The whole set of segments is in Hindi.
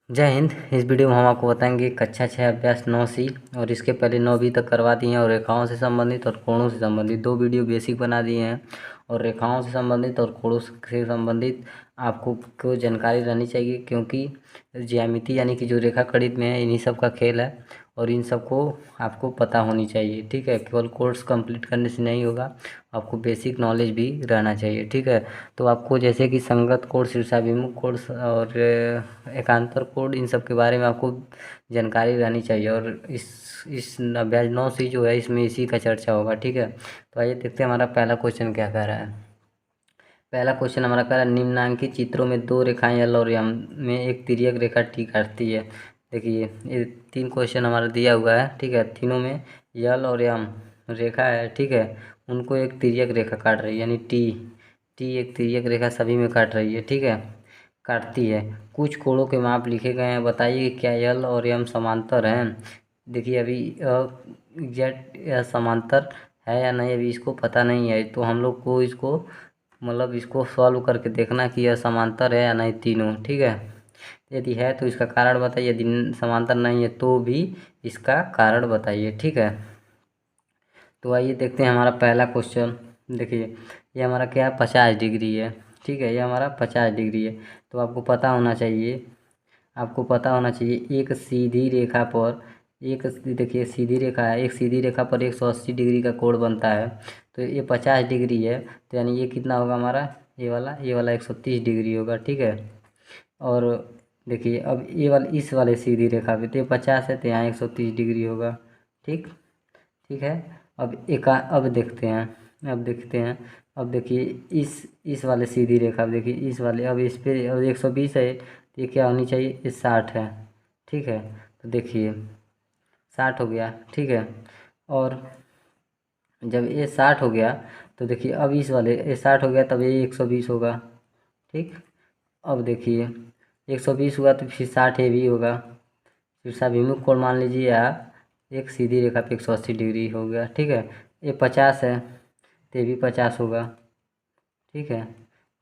जय हिंद। इस वीडियो में हम आपको बताएंगे कक्षा 6 अभ्यास 9C और इसके पहले 9B तक करवा दिए हैं और रेखाओं से संबंधित और कोणों से संबंधित दो वीडियो बेसिक बना दिए हैं। और रेखाओं से संबंधित और कोणों से संबंधित आपको जानकारी रहनी चाहिए, क्योंकि ज्यामिति यानी कि जो रेखा गणित में है इन्हीं सब का खेल है और इन सबको आपको पता होनी चाहिए। ठीक है, केवल कोर्स कंप्लीट करने से नहीं होगा, आपको बेसिक नॉलेज भी रहना चाहिए। ठीक है, तो आपको जैसे कि संगत कोण, शीर्षाभिमुख कोण और एकांतर कोण, इन सब के बारे में आपको जानकारी रहनी चाहिए। और इस अभ्यास 9C जो है इसमें इसी का चर्चा होगा। ठीक है, तो आइए देखते हैं हमारा पहला क्वेश्चन क्या कह रहा है। पहला क्वेश्चन हमारा कह रहा है निम्नांकित चित्रों में दो रेखाएं एल और एम में एक तिर्यक रेखा टी काटती है। देखिए ये 3 क्वेश्चन हमारा दिया हुआ है। ठीक है, तीनों में एल और एम रेखा है। ठीक है, उनको एक तिर्यक रेखा काट रही है, यानी टी एक तिर्यक रेखा सभी में काट रही है। ठीक है, काटती है। कुछ कोणों के माप लिखे गए हैं, बताइए क्या एल और एम समांतर हैं। देखिए अभी एग्जैक्ट समांतर है या नहीं अभी इसको पता नहीं है, तो हम लोग को इसको मतलब इसको सॉल्व करके देखना कि यह समांतर है या नहीं तीनों। ठीक है, यदि है तो इसका कारण बताइए, यदि समांतर नहीं है तो भी इसका कारण बताइए। ठीक है, तो आइए देखते हैं हमारा पहला क्वेश्चन। देखिए ये हमारा क्या है, 50 डिग्री है। ठीक है, ये हमारा 50 डिग्री है। तो आपको पता होना चाहिए, एक सीधी रेखा पर एक, देखिए सीधी रेखा है, एक सीधी रेखा पर 180 डिग्री का कोण बनता है। तो ये 50 डिग्री है, तो यानी ये कितना होगा हमारा, ये वाला 130 डिग्री होगा। ठीक है, और देखिए अब ये वाला इस वाले सीधी रेखा पे तो ये 50 है, तो यहाँ 130 डिग्री होगा। ठीक ठीक है, अब देखते हैं, अब देखिए इस वाले सीधी रेखा, अब देखिए इस वाले, अब इस पे अब 120 है, तो ये क्या होनी चाहिए, ये 60 है। ठीक है, तो देखिए 60 हो गया। ठीक है, और जब ये 60 हो गया तो देखिए अब इस वाले ये 60 हो गया, तब ये 120 होगा। ठीक, अब देखिए 120 हुआ तो फिर 60 ये भी होगा। शीर्षाभिमुख कोण मान लीजिए आप, एक सीधी रेखा पे 180 डिग्री हो गया। ठीक है, ये 50 है तो ये भी 50 होगा। ठीक है,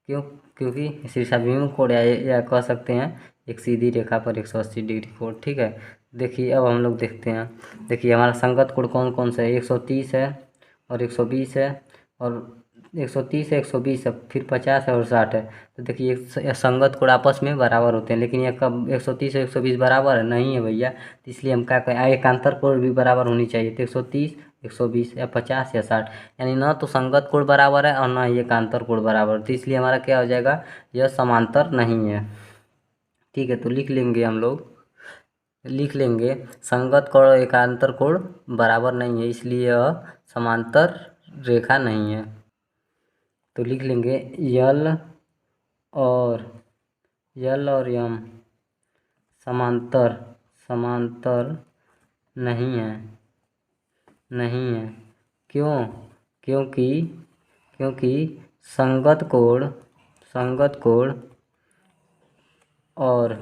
क्यों, क्योंकि शीर्षाभिमुख कोण या कह सकते हैं एक सीधी रेखा पर 180 डिग्री कोण। ठीक है, देखिए अब हम लोग देखते हैं। देखिए हमारा संगत कोण कौन कौन सा है, 130 है और 120 है, और 130 है, 120 है, फिर 50 है और 60 है। तो देखिए ये संगत कोण आपस में बराबर होते हैं, लेकिन ये कब 130 और 120 बराबर है नहीं है भैया, तो इसलिए हम क्या कहें, एकांतर कोण भी बराबर होनी चाहिए। तो 130, 120 या 50 या 60, यानी ना तो संगत कोण बराबर है और ना ही एकांतर कोण बराबर, तो इसलिए हमारा क्या हो जाएगा, यह समांतर नहीं है। ठीक है, तो लिख लेंगे संगत कोण और एकांतर कोण बराबर नहीं है, इसलिए यह समांतर रेखा नहीं है। तो लिख लेंगे और यल और यम समांतर समांतर नहीं है, नहीं है। क्यों, क्योंकि क्योंकि संगत कोण और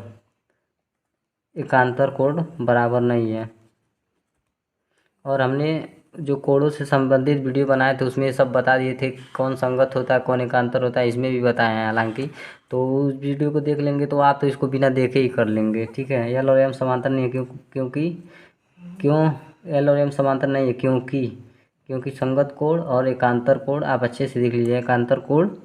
एकांतर कोण बराबर नहीं है। और हमने जो कोणों से संबंधित वीडियो बनाए थे उसमें सब बता दिए थे, कौन संगत होता है कौन एकांतर होता है, इसमें भी बताए हैं हालांकि। तो उस वीडियो को देख लेंगे तो आप तो इसको बिना देखे ही कर लेंगे। ठीक है, एल और एम समांतर नहीं है, क्योंकि क्यों एल और एम समांतर नहीं है, क्योंकि संगत कोण और एकांतर कोण, आप अच्छे से देख लीजिए, एकांतर कोण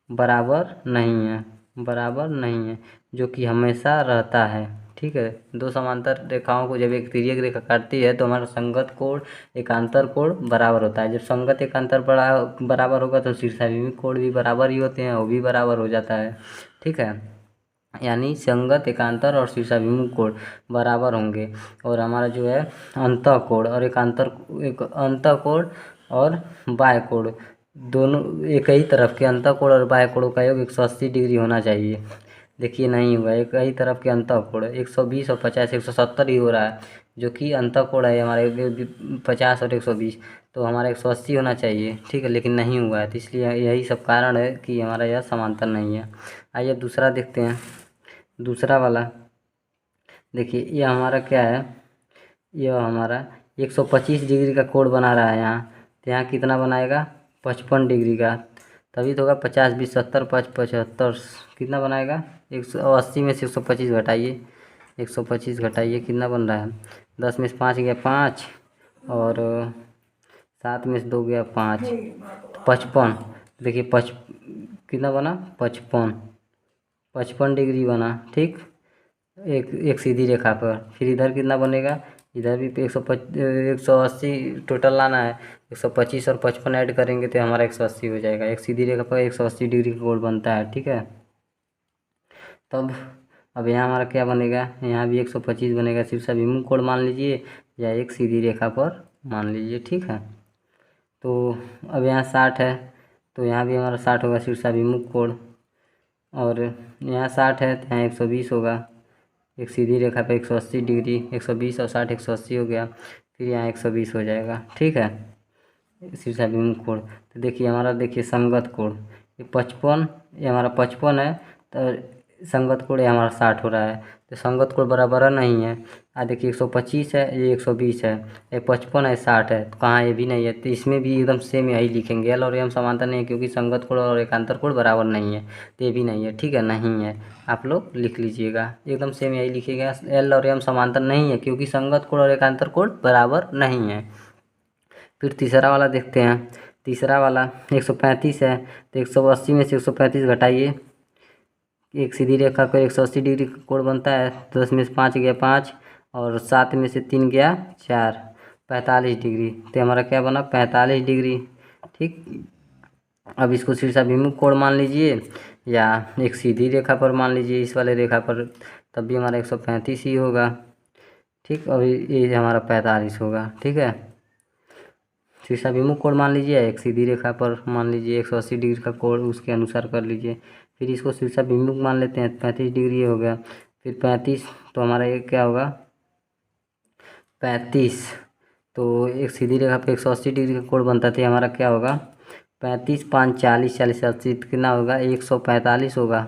बराबर नहीं है, बराबर नहीं है, जो कि हमेशा रहता है। ठीक है, दो समांतर रेखाओं को जब एक तिर्यक रेखा काटती है तो हमारा संगत कोण एकांतर कोण बराबर होता है। जब संगत एकांतर बराबर होगा तो शीर्षाभिमुख कोण भी बराबर ही होते हैं, वो भी बराबर हो जाता है। ठीक है, यानी संगत एकांतर और शीर्षाभिमुख कोण बराबर होंगे। और हमारा जो है अंतः कोण और अंतः कोण और बाह्य कोण, दोनों एक ही तरफ के अंतः कोण और बाह्य कोणों का योग 180 डिग्री होना चाहिए। देखिए नहीं हुआ, एक ही तरफ के अंतः कोण 120 और 50 170 ही हो रहा है, जो कि अंतः कोण है हमारे 50 और 120, तो हमारा 180 होना चाहिए। ठीक है, लेकिन नहीं हुआ है, तो इसलिए यही सब कारण है कि हमारा यह समांतर नहीं है। आइए दूसरा देखते हैं, दूसरा वाला। देखिए ये हमारा क्या है, यह हमारा 125 डिग्री का कोण बना रहा है यहाँ, तो यहाँ कितना बनाएगा, 55 डिग्री का, तभी तो होगा 50 20 70 5 75, कितना बनाएगा, 180 में से 125 घटाइए, 125 घटाइए कितना बन रहा है, 10 में से 5 गया 5 और 7 में से 2 गया 5, 55। देखिए कितना बना 55 डिग्री बना। ठीक, एक सीधी रेखा पर। फिर इधर कितना बनेगा, इधर भी 180 टोटल लाना है। 125 और 55 ऐड करेंगे तो हमारा 180 हो जाएगा। एक सीधी रेखा पर 180 डिग्री का कोण बनता है। ठीक है, तब अब यहाँ हमारा क्या बनेगा, यहाँ भी 125 बनेगा। शीर्षाभिमुख कोण मान लीजिए या एक सीधी रेखा पर मान लीजिए। ठीक है, तो अब यहाँ 60 है तो यहाँ भी हमारा 60 होगा शीर्षाभिमुख कोण, और यहाँ 60 है तो यहाँ 120 होगा। एक सीधी रेखा पे 180 डिग्री, 120 और 60 180 हो गया, फिर यहाँ 120 हो जाएगा। ठीक है, शीर्षाभिमुख कोण। तो देखिए हमारा, देखिए संगत कोण ये 55, ये हमारा 55 है, तो संगत कोण ये हमारा 60 हो रहा है। तो संगत कोण बराबर नहीं है। देखिए 125 है, ये 120 है, ये 55 है, 60 है, तो कहाँ ये भी नहीं है। तो इसमें भी एकदम सेम यही लिखेंगे, एल और एम समांतर नहीं है, क्योंकि संगत कोण और एकांतर कोण बराबर नहीं है, तो ये भी नहीं है। ठीक है, नहीं है, आप लोग लिख लीजिएगा, एकदम सेम यही लिखिएगा। एल और एम समांतर नहीं है क्योंकि संगत कोण और एकांतर कोण बराबर नहीं है। फिर तीसरा वाला देखते हैं। तीसरा वाला 135 है, तो 180 में से 135 घटाइए। एक सीधी रेखा को 180 डिग्री का कोण बनता है। 10 में से 5 गया 5 और 7 में से 3 गया 4, 45 डिग्री। तो हमारा क्या बना 45 डिग्री। ठीक, अब इसको शीर्षाभिमुख कोण मान लीजिए या एक सीधी रेखा पर मान लीजिए, इस वाले रेखा पर, तब भी हमारा 135 ही होगा। ठीक, और ये हमारा 45 होगा। ठीक है, शीर्षाभिमुख कोण मान लीजिए, एक सीधी रेखा पर मान लीजिए 180 डिग्री का कोण, उसके अनुसार कर लीजिए। फिर इसको शीर्षाभिमुख मान लेते हैं, 35 डिग्री हो गया। फिर 35, तो हमारा ये क्या होगा 35, तो एक सीधी रेखा पे 180 डिग्री का कोण बनता था, हमारा क्या होगा 35 5 40 40 80 कितना होगा 145 होगा।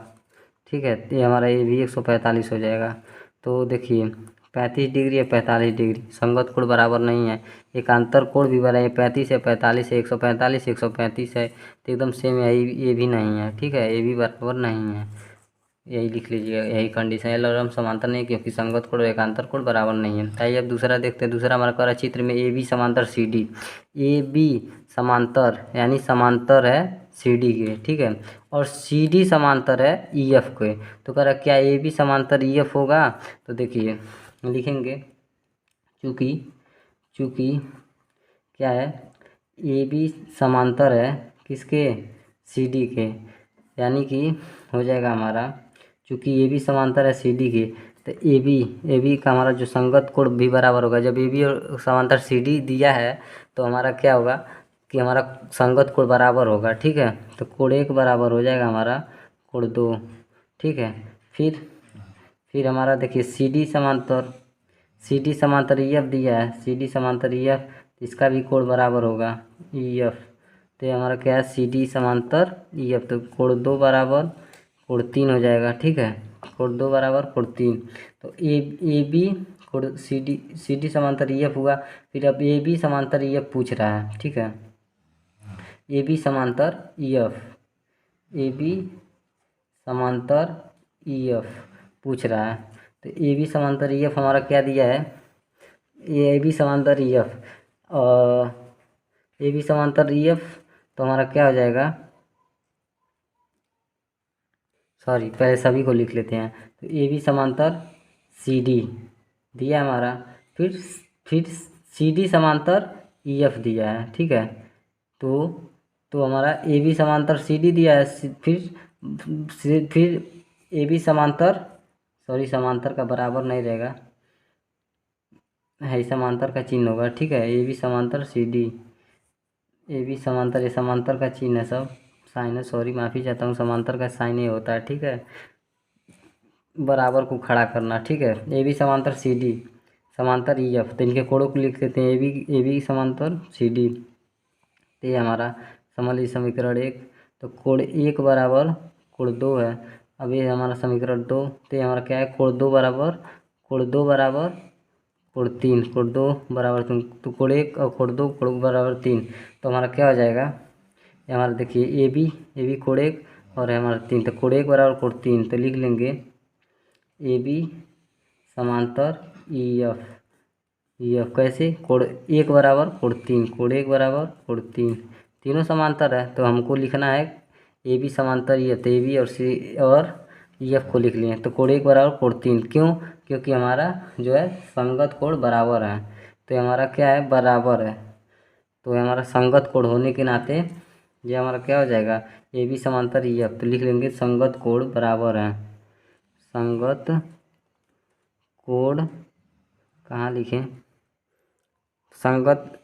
ठीक है, ये हमारा ये भी 145 हो जाएगा। तो देखिए 35 डिग्री या 45 डिग्री, संगत कोण बराबर नहीं है। एकांतर कोण भी बराबर है, 35 है 45 है, 145 135 है, तो एकदम सेम यही, ये भी नहीं है। ठीक है, ये भी बराबर नहीं है, यही लिख लीजिएगा, यही कंडीशन। एल और एम समांतर नहीं क्योंकि संगत कोण और एकांतर कोण बराबर नहीं है। आइए अब दूसरा देखते हैं। दूसरा हमारा कह चित्र में ए बी समांतर सी डी, ए बी समांतर यानी समांतर है सी डी के। ठीक है, और सी डी समांतर है ई एफ के। तो कह रहा क्या ए बी समांतर ई एफ होगा, तो देखिए लिखेंगे, चूँकि क्या है ए बी समांतर है किसके, सी डी के, यानी कि हो जाएगा हमारा, चूँकि ए बी समांतर है सी डी के, तो ए बी का हमारा जो संगत कोण भी बराबर होगा। जब ए बी और समांतर सी डी दिया है तो हमारा क्या होगा कि हमारा संगत कोण बराबर होगा। ठीक है, तो कोण 1 बराबर हो जाएगा हमारा कोण 2। ठीक है, फिर हमारा देखिए सी डी समांतर ई एफ दिया है, सी डी समांतर ई एफ, इसका भी कोण बराबर होगा ई एफ। तो ये हमारा क्या है सी डी समांतर ई एफ, तो कोण 2 बराबर कोण 3 हो जाएगा। ठीक है, कोण 2 बराबर कोण 3, तो ए बी कोण सी डी समांतर ई एफ हुआ। फिर अब ए बी समांतर ई एफ पूछ रहा है। ठीक है, ए बी समांतर ई एफ, ए बी समांतर ई एफ पूछ रहा है। तो ए बी समांतर ई एफ हमारा क्या दिया है, ए बी समांतर ई एफ, ए बी समांतर ई एफ, तो हमारा क्या हो जाएगा, सॉरी पहले सभी को लिख लेते हैं। तो ए बी समांतर सी डी दिया हमारा, फिर सी डी समांतर ई एफ दिया है। ठीक है, तो हमारा ए बी समांतर सी डी दिया है, फिर ए बी समांतर, सॉरी समांतर का बराबर नहीं रहेगा, है समांतर का चिन्ह होगा। ठीक है, ए बी समांतर सी डी, ए बी समांतर, ये समांतर का चिन्ह है, सब साइन है, सॉरी माफ़ी चाहता हूँ, समांतर का साइन ये होता है। ठीक है, बराबर को खड़ा करना। ठीक है, ए बी समांतर सी डी समांतर ई एफ, तो इनके कोणों को लिख लेते हैं, ए बी समांतर सी डी। तो ये हमारा समझ लीजिए समीकरण 1। तो कोण 1 बराबर कोण 2 है। अब ये हमारा समीकरण 2, तो ये हमारा क्या है कोण 2 बराबर कोण 3, कोण 2 बराबर 3, तो कोण 1 और कोण 2 कोण बराबर 3, तो हमारा क्या हो जाएगा, ये हमारा देखिए ए बी कोण 1 और हमारा 3, तो कोण 1 बराबर कोण 3, तो लिख लेंगे ए बी समांतर ई एफ। कैसे, कोण 1 बराबर कोण 3, कोण 1 बराबर कोण 3, तीनों समांतर है तो हमको लिखना है ए बी समांतर ई एफ। तो ए बी और सी और ई एफ को लिख लिए। तो कोण 1 बराबर कोण 3, क्यों? क्योंकि हमारा जो है संगत कोण बराबर है। तो हमारा क्या है, बराबर है। तो हमारा संगत कोण होने के नाते ये हमारा क्या हो जाएगा, ए बी समांतर ई एफ। तो लिख लेंगे संगत कोण बराबर है। संगत कोण कहाँ लिखें, संगत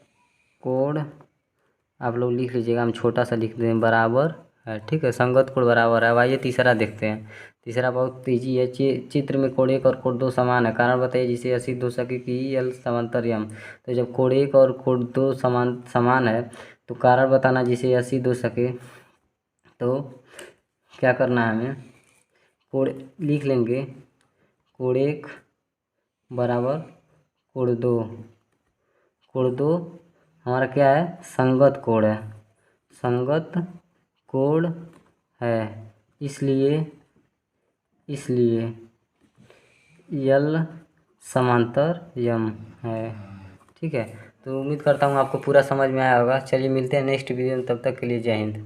कोण आप लोग लिख लीजिएगा, हम छोटा सा लिख दें, बराबर है। ठीक है, संगत कोण बराबर है। अब आइए तीसरा देखते हैं। तीसरा बहुत ईजी है। चित्र में कोण 1 और कोण 2 समान है, कारण बताइए जिसे ऐसी दो सके कि एल समांतर यम। तो जब कोण 1 और कोण 2 समान है तो कारण बताना जिसे ऐसी दो सके। तो क्या करना है हमें, कोण लिख लेंगे, कोण 1 बराबर कोण 2। कोण 2 हमारा क्या है, संगत कोण है, संगत कोण है। इसलिए यल समांतर यम है। ठीक है, तो उम्मीद करता हूँ आपको पूरा समझ में आया होगा। चलिए मिलते हैं नेक्स्ट वीडियो में, तब तक के लिए जय हिंद।